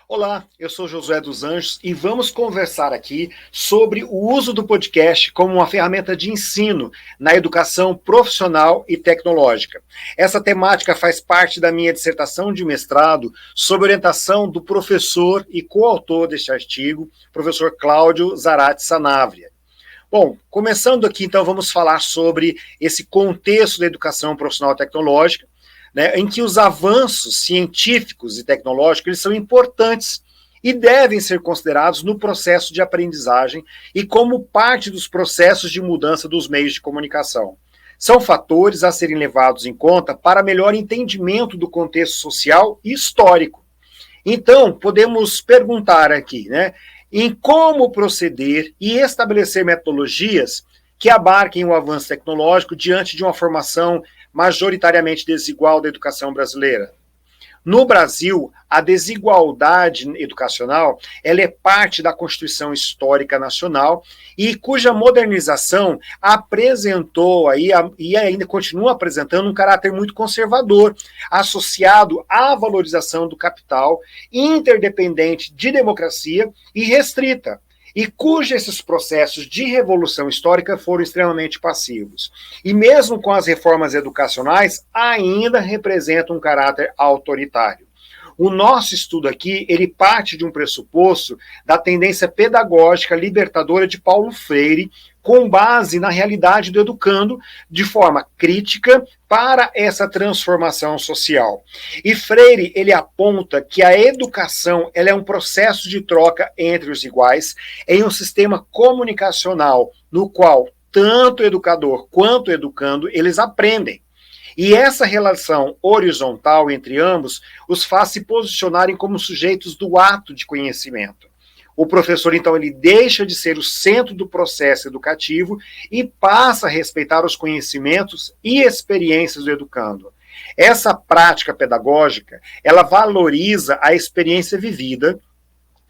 Olá, eu sou Josué dos Anjos e vamos conversar aqui sobre o uso do podcast como uma ferramenta de ensino na educação profissional e tecnológica. Essa temática faz parte da minha dissertação de mestrado sob orientação do professor e coautor deste artigo, professor Cláudio Zarate Sanabria. Bom, começando aqui então vamos falar sobre esse contexto da educação profissional e tecnológica, em que os avanços científicos e tecnológicos eles são importantes e devem ser considerados no processo de aprendizagem e como parte dos processos de mudança dos meios de comunicação. São fatores a serem levados em conta para melhor entendimento do contexto social e histórico. Então, podemos perguntar aqui, em como proceder e estabelecer metodologias que abarquem o avanço tecnológico diante de uma formação majoritariamente desigual da educação brasileira. No Brasil, a desigualdade educacional ela é parte da Constituição Histórica Nacional e cuja modernização apresentou e ainda continua apresentando um caráter muito conservador, associado à valorização do capital, interdependente de democracia e restrita, e cujos esses processos de revolução histórica foram extremamente passivos. E mesmo com as reformas educacionais, ainda representam um caráter autoritário. O nosso estudo aqui, ele parte de um pressuposto da tendência pedagógica libertadora de Paulo Freire, com base na realidade do educando, de forma crítica para essa transformação social. E Freire, ele aponta que a educação ela é um processo de troca entre os iguais, em um sistema comunicacional, no qual tanto o educador quanto o educando, eles aprendem. E essa relação horizontal entre ambos os faz se posicionarem como sujeitos do ato de conhecimento. O professor, então, ele deixa de ser o centro do processo educativo e passa a respeitar os conhecimentos e experiências do educando. Essa prática pedagógica, ela valoriza a experiência vivida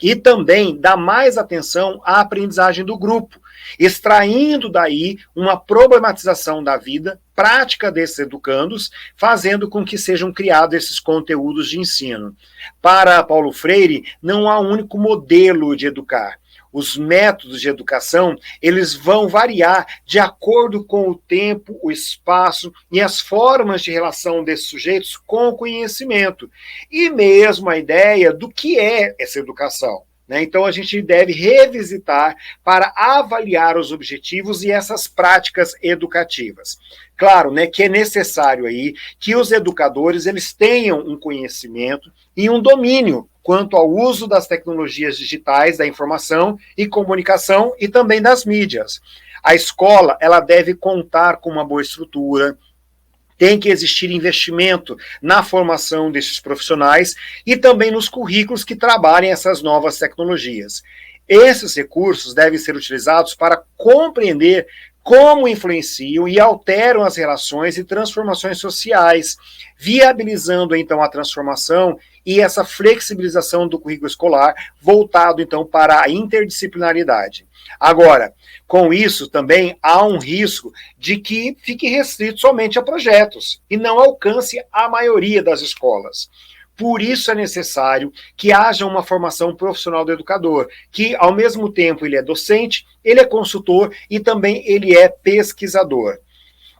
e também dá mais atenção à aprendizagem do grupo, extraindo daí uma problematização da vida prática desses educandos, fazendo com que sejam criados esses conteúdos de ensino. Para Paulo Freire, não há um único modelo de educar. Os métodos de educação, eles vão variar de acordo com o tempo, o espaço e as formas de relação desses sujeitos com o conhecimento. E mesmo a ideia do que é essa educação. Então, a gente deve revisitar para avaliar os objetivos e essas práticas educativas. Claro, que é necessário aí que os educadores eles tenham um conhecimento e um domínio quanto ao uso das tecnologias digitais, da informação e comunicação e também das mídias. A escola ela deve contar com uma boa estrutura, tem que existir investimento na formação desses profissionais e também nos currículos que trabalhem essas novas tecnologias. Esses recursos devem ser utilizados para compreender como influenciam e alteram as relações e transformações sociais, viabilizando então a transformação e essa flexibilização do currículo escolar, voltado então para a interdisciplinaridade. Agora, com isso também há um risco de que fique restrito somente a projetos e não alcance a maioria das escolas. Por isso é necessário que haja uma formação profissional do educador, que ao mesmo tempo ele é docente, ele é consultor e também ele é pesquisador.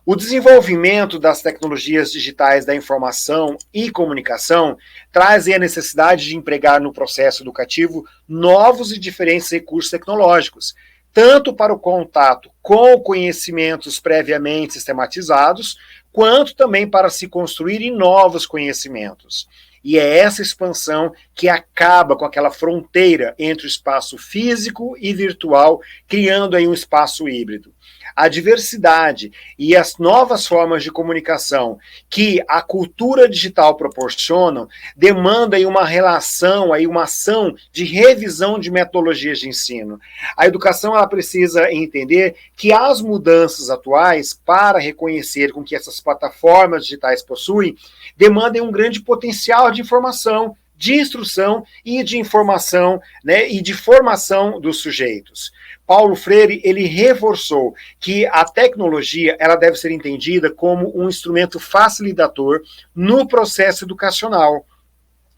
O desenvolvimento das tecnologias digitais da informação e comunicação traz a necessidade de empregar no processo educativo novos e diferentes recursos tecnológicos, tanto para o contato com conhecimentos previamente sistematizados, quanto também para se construírem novos conhecimentos. E é essa expansão que acaba com aquela fronteira entre o espaço físico e virtual, criando aí um espaço híbrido. A diversidade e as novas formas de comunicação que a cultura digital proporcionam demandam aí uma relação, aí uma ação de revisão de metodologias de ensino. A educação ela precisa entender que as mudanças atuais, para reconhecer com que essas plataformas digitais possuem, demandam um grande potencial de informação, de instrução e de informação, e de formação dos sujeitos. Paulo Freire, ele reforçou que a tecnologia ela deve ser entendida como um instrumento facilitador no processo educacional.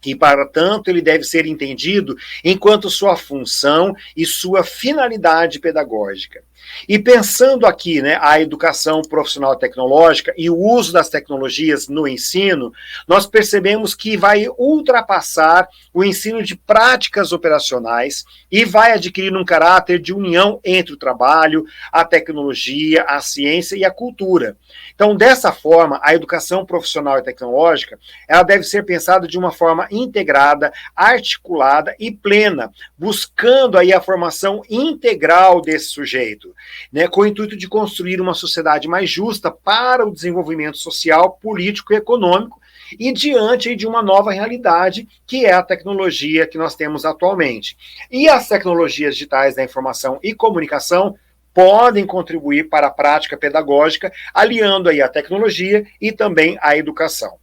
e, para tanto, ele deve ser entendido enquanto sua função e sua finalidade pedagógica. E pensando aqui, né, a educação profissional tecnológica e o uso das tecnologias no ensino, nós percebemos que vai ultrapassar o ensino de práticas operacionais e vai adquirir um caráter de união entre o trabalho, a tecnologia, a ciência e a cultura. Então, dessa forma, a educação profissional e tecnológica, ela deve ser pensada de uma forma integrada, articulada e plena, buscando aí a formação integral desse sujeito, né, com o intuito de construir uma sociedade mais justa para o desenvolvimento social, político e econômico, e diante aí de uma nova realidade, que é a tecnologia que nós temos atualmente. E as tecnologias digitais da informação e comunicação podem contribuir para a prática pedagógica, aliando aí a tecnologia e também a educação.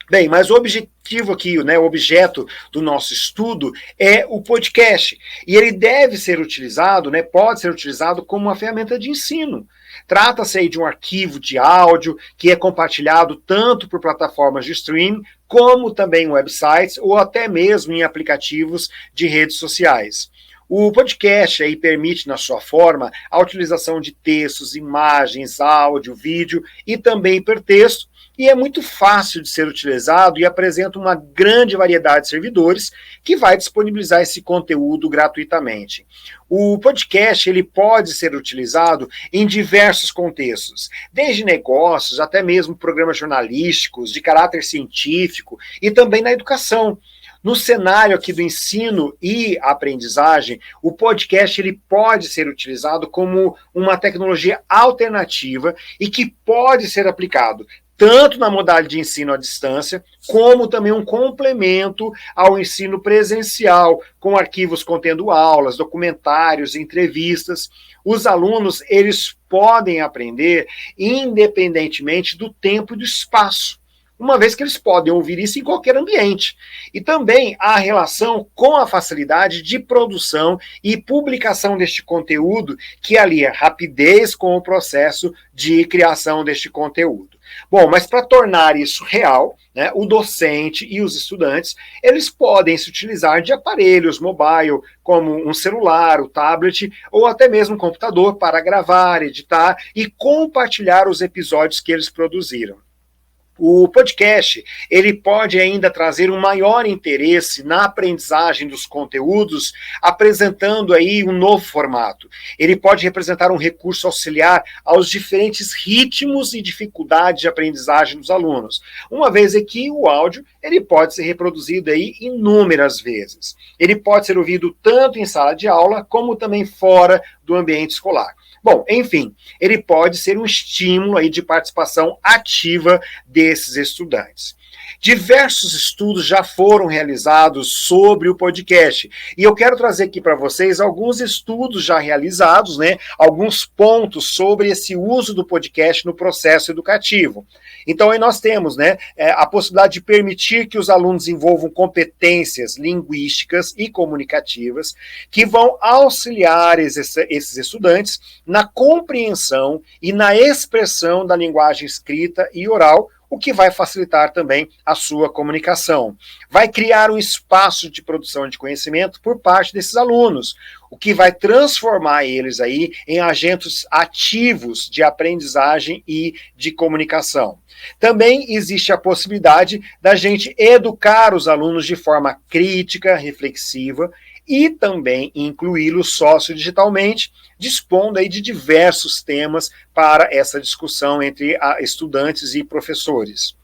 Bem, mas o objetivo aqui, né, o objeto do nosso estudo é o podcast. E ele deve ser utilizado, né, pode ser utilizado como uma ferramenta de ensino. Trata-se aí de um arquivo de áudio que é compartilhado tanto por plataformas de streaming, como também em websites ou até mesmo em aplicativos de redes sociais. O podcast aí permite, na sua forma, a utilização de textos, imagens, áudio, vídeo e também hipertexto, e é muito fácil de ser utilizado e apresenta uma grande variedade de servidores que vai disponibilizar esse conteúdo gratuitamente. O podcast ele pode ser utilizado em diversos contextos, desde negócios até mesmo programas jornalísticos de caráter científico e também na educação. No cenário aqui do ensino e aprendizagem, o podcast ele pode ser utilizado como uma tecnologia alternativa e que pode ser aplicado tanto na modalidade de ensino à distância, como também um complemento ao ensino presencial, com arquivos contendo aulas, documentários, entrevistas. Os alunos, eles podem aprender independentemente do tempo e do espaço, uma vez que eles podem ouvir isso em qualquer ambiente. E também a relação com a facilidade de produção e publicação deste conteúdo, que alia rapidez com o processo de criação deste conteúdo. Bom, mas para tornar isso real, né, o docente e os estudantes, eles podem se utilizar de aparelhos mobile, como um celular, o tablet, ou até mesmo um computador para gravar, editar e compartilhar os episódios que eles produziram. O podcast, ele pode ainda trazer um maior interesse na aprendizagem dos conteúdos, apresentando aí um novo formato. Ele pode representar um recurso auxiliar aos diferentes ritmos e dificuldades de aprendizagem dos alunos, uma vez que o áudio, ele pode ser reproduzido aí inúmeras vezes. Ele pode ser ouvido tanto em sala de aula, como também fora do ambiente escolar. Bom, enfim, ele pode ser um estímulo aí de participação ativa desses estudantes. Diversos estudos já foram realizados sobre o podcast, e eu quero trazer aqui para vocês alguns estudos já realizados, né, alguns pontos sobre esse uso do podcast no processo educativo. Então, aí nós temos, né, a possibilidade de permitir que os alunos desenvolvam competências linguísticas e comunicativas que vão auxiliar esses estudantes na compreensão e na expressão da linguagem escrita e oral, o que vai facilitar também a sua comunicação. Vai criar um espaço de produção de conhecimento por parte desses alunos, o que vai transformar eles aí em agentes ativos de aprendizagem e de comunicação. Também existe a possibilidade da gente educar os alunos de forma crítica, reflexiva, e também incluí-los sociodigitalmente, dispondo aí de diversos temas para essa discussão entre estudantes e professores.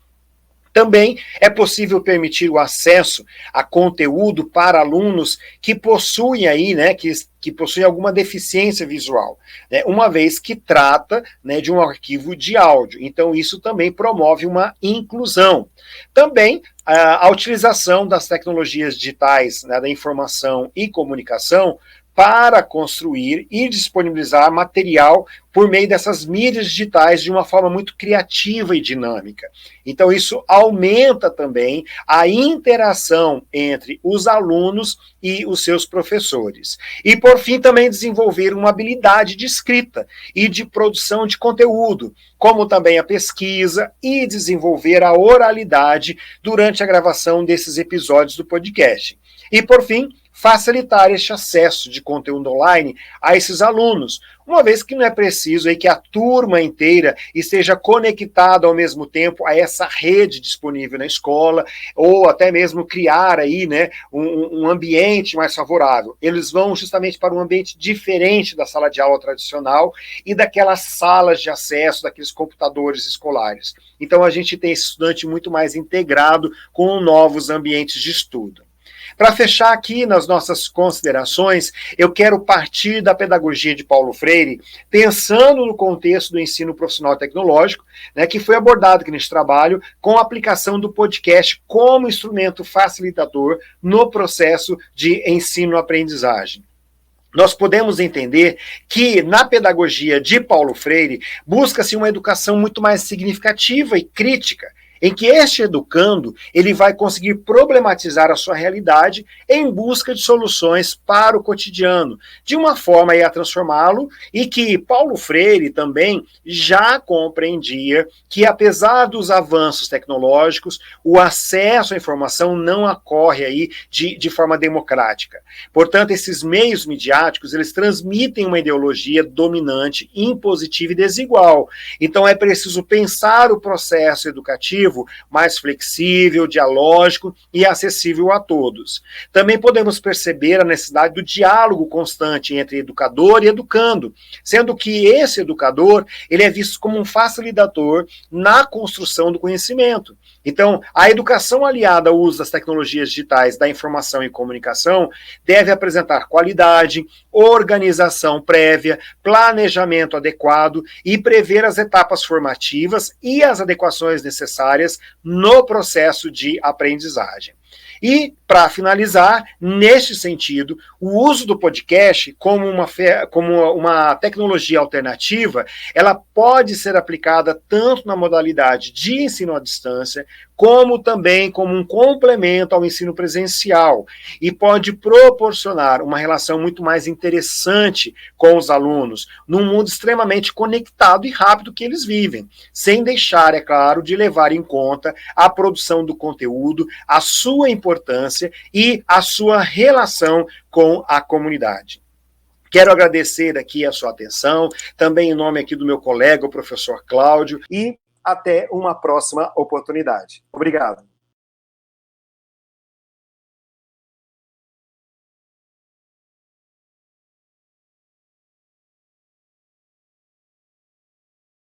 Também é possível permitir o acesso a conteúdo para alunos que possuem aí, né, que possuem alguma deficiência visual, né, uma vez que trata, né, de um arquivo de áudio. Então, isso também promove uma inclusão. Também a utilização das tecnologias digitais, né, da informação e comunicação para construir e disponibilizar material por meio dessas mídias digitais de uma forma muito criativa e dinâmica. Então, isso aumenta também a interação entre os alunos e os seus professores. E, por fim, também desenvolver uma habilidade de escrita e de produção de conteúdo, como também a pesquisa e desenvolver a oralidade durante a gravação desses episódios do podcast. E, por fim, facilitar este acesso de conteúdo online a esses alunos, uma vez que não é preciso aí que a turma inteira esteja conectada ao mesmo tempo a essa rede disponível na escola, ou até mesmo criar aí, né, um ambiente mais favorável. Eles vão justamente para um ambiente diferente da sala de aula tradicional e daquelas salas de acesso, daqueles computadores escolares. Então a gente tem esse estudante muito mais integrado com novos ambientes de estudo. Para fechar aqui nas nossas considerações, eu quero partir da pedagogia de Paulo Freire, pensando no contexto do ensino profissional tecnológico, né, que foi abordado aqui neste trabalho, com a aplicação do podcast como instrumento facilitador no processo de ensino-aprendizagem. Nós podemos entender que, na pedagogia de Paulo Freire, busca-se uma educação muito mais significativa e crítica, em que este educando ele vai conseguir problematizar a sua realidade em busca de soluções para o cotidiano, de uma forma a transformá-lo, e que Paulo Freire também já compreendia que, apesar dos avanços tecnológicos, o acesso à informação não ocorre aí de forma democrática. Portanto, esses meios midiáticos, eles transmitem uma ideologia dominante, impositiva e desigual. Então, é preciso pensar o processo educativo mais flexível, dialógico e acessível a todos. Também podemos perceber a necessidade do diálogo constante entre educador e educando, sendo que esse educador ele é visto como um facilitador na construção do conhecimento. Então, a educação aliada ao uso das tecnologias digitais da informação e comunicação deve apresentar qualidade, organização prévia, planejamento adequado e prever as etapas formativas e as adequações necessárias no processo de aprendizagem. E, para finalizar, neste sentido, o uso do podcast como uma tecnologia alternativa, ela pode ser aplicada tanto na modalidade de ensino à distância, como também como um complemento ao ensino presencial, e pode proporcionar uma relação muito mais interessante com os alunos, num mundo extremamente conectado e rápido que eles vivem, sem deixar, é claro, de levar em conta a produção do conteúdo, a sua importância e a sua relação com a comunidade. Quero agradecer aqui a sua atenção, também em nome aqui do meu colega, o professor Cláudio, e até uma próxima oportunidade. Obrigado.